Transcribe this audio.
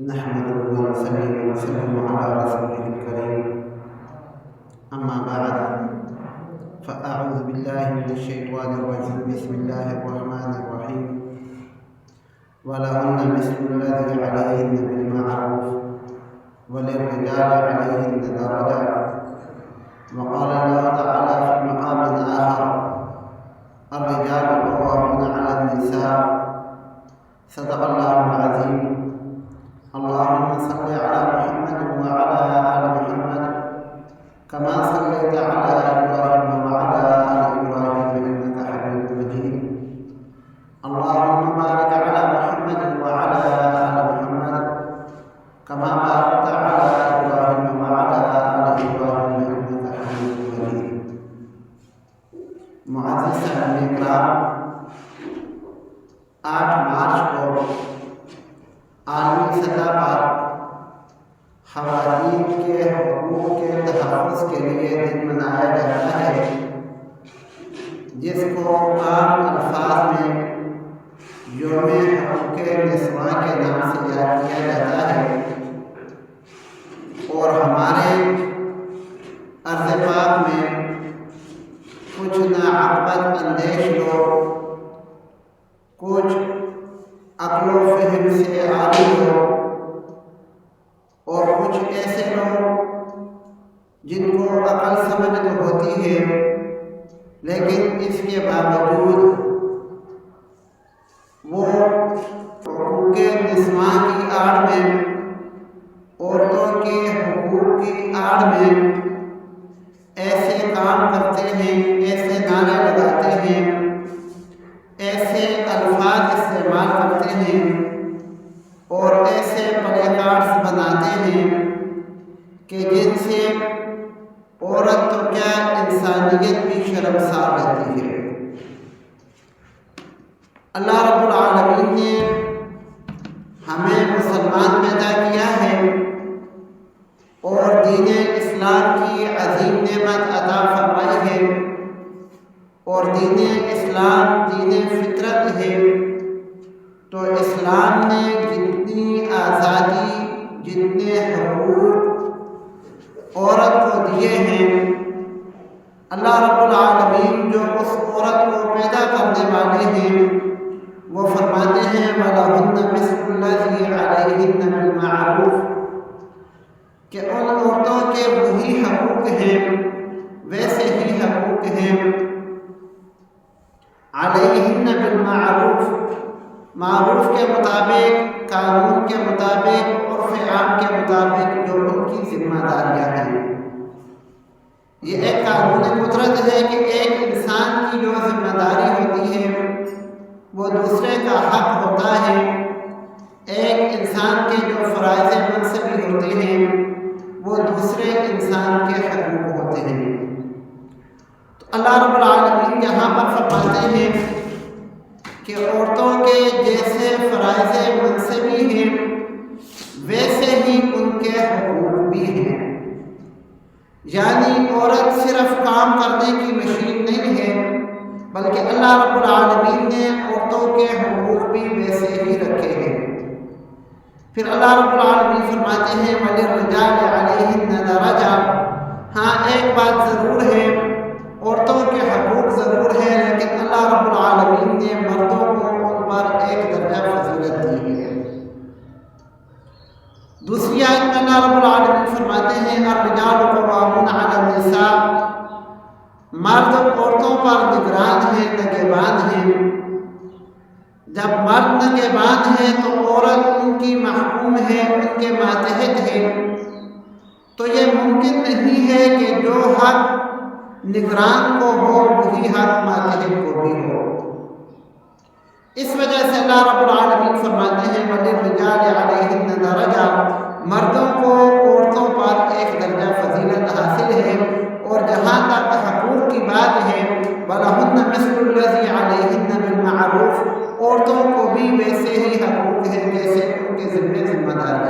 نحمده ونصلي ونسلم على رسوله الكريم أما بعد فأعوذ بالله من الشيطان الرجيم بسم الله الرحمن الرحيم ولهن مثل الذي عليهن بالمعروف وللرجال عليهن درجة وقال الله تعالى في مقام آخر الرجال قوامون على النساء صدق الله العظيم اللهم صل على محمد وعلى آل محمد كما صليت على إبراهيم وعلى آل إبراهيم إنك حميد مجيد اللهم بارك على محمد وعلى آل محمد كما باركت على إبراهيم وعلى آل إبراهيم إنك حميد مجيد معزز سامعین کرام، 8 مارچ کو عالمی سطح پر خواتین کے حقوق کے تحفظ کے لیے دن منایا جاتا ہے، جس کو عام الفاظ میں یوم حقوق نسواں کے نام سے یاد کیا جاتا ہے۔ اور ہمارے ارض پاک میں کچھ ناعقبت اندیش لوگ، کچھ عقل و فہم سے عالی لوگ اور کچھ ایسے لوگ جن کو عقل سمجھ تو ہوتی ہے لیکن اس کے باوجود وہ حقوق نسواں کی آڑ میں، عورتوں کے حقوق کی آڑ میں ایسے کام کرتے ہیں، ایسے نعرے لگاتے ہیں، ایسے الفاظ استعمال کرتے ہیں اور ایسے پلے کارڈز بناتے ہیں کہ جن سے عورت تو کیا انسانیت بھی شرمسار رہتی ہے۔ اللہ رب العالمین نے ہمیں مسلمان پیدا کیا ہے اور دین اسلام کی عظیم نعمت عطا فرمائی ہے، اور دین اسلام دین فطرت ہے، تو اسلام نے جتنی آزادی، جتنے حقوق عورت کو دیے ہیں، اللہ رب العالمین جو اس عورت کو پیدا کرنے والے ہیں وہ فرماتے ہیں وَلَهُنَّ مِثْلُ الَّذِي عَلَيْهِنَّ بِالْمَعْرُوفِ، کہ ان عورتوں کے وہی حقوق ہیں، ویسے ہی حقوق ہیں، علیہن بالمعروف، معروف کے مطابق، قانون کے مطابق، عرف عام کے مطابق جو ان کی ذمہ داریاں ہیں۔ یہ ایک قانون قدرت ہے کہ ایک انسان کی جو ذمہ داری ہوتی ہے وہ دوسرے کا حق ہوتا ہے، ایک انسان کے جو فرائض منصبی ہوتے ہیں وہ دوسرے انسان کے حقوق ہوتے ہیں۔ تو اللہ رب العالمین یہاں پر فرماتے ہیں کہ عورتوں کے جیسے فرائض منصبی ہیں ویسے ہی ان کے حقوق بھی ہیں، یعنی عورت صرف کام کرنے کی مشین نہیں ہے بلکہ اللہ رب العالمین نے عورتوں کے حقوق بھی ویسے ہی رکھے ہیں۔ پھر اللہ رب العالمین فرماتے ہیں وَلِلرِّجَالِ عَلَيْهِنَّ دَرَجَةٌ، ہاں ایک بات ضرور ہے، عورتوں کے حقوق ضرور ہے لیکن اللہ رب العالمین نے مردوں کو ان پر ایک درجہ فضیلت دی ہے۔ دوسری آیت میں اللہ رب العالمین فرماتے ہیں الرجال قوامون علی النساء، مرد عورتوں پر نگران ہیں، نگہبان ہیں۔ جب مرد نگہبان ہے تو عورت ان کی محکوم ہے، ان کے ماتحت ہے، تو یہ ممکن نہیں ہے کہ جو حق نگران کو ہو وہی حق ماتحت کو بھی ہو۔ اس وجہ سے اللہ رب العالمین فرماتے ہیں وَلِلرِّجَالِ عَلَيْهِنَّ دَرَجَةٌ، مردوں کو عورتوں پر ایک درجہ فضیلت حاصل ہے۔ اور جہاں تک حقوق کی بات ہے وَلَهُنَّ مِثْلُ الَّذِي عَلَيْهِنَّ بِالْمَعْرُوفِ، عورتوں کو بھی ویسے ہی حقوق ہیں جیسے ان کے ذمہ داریاں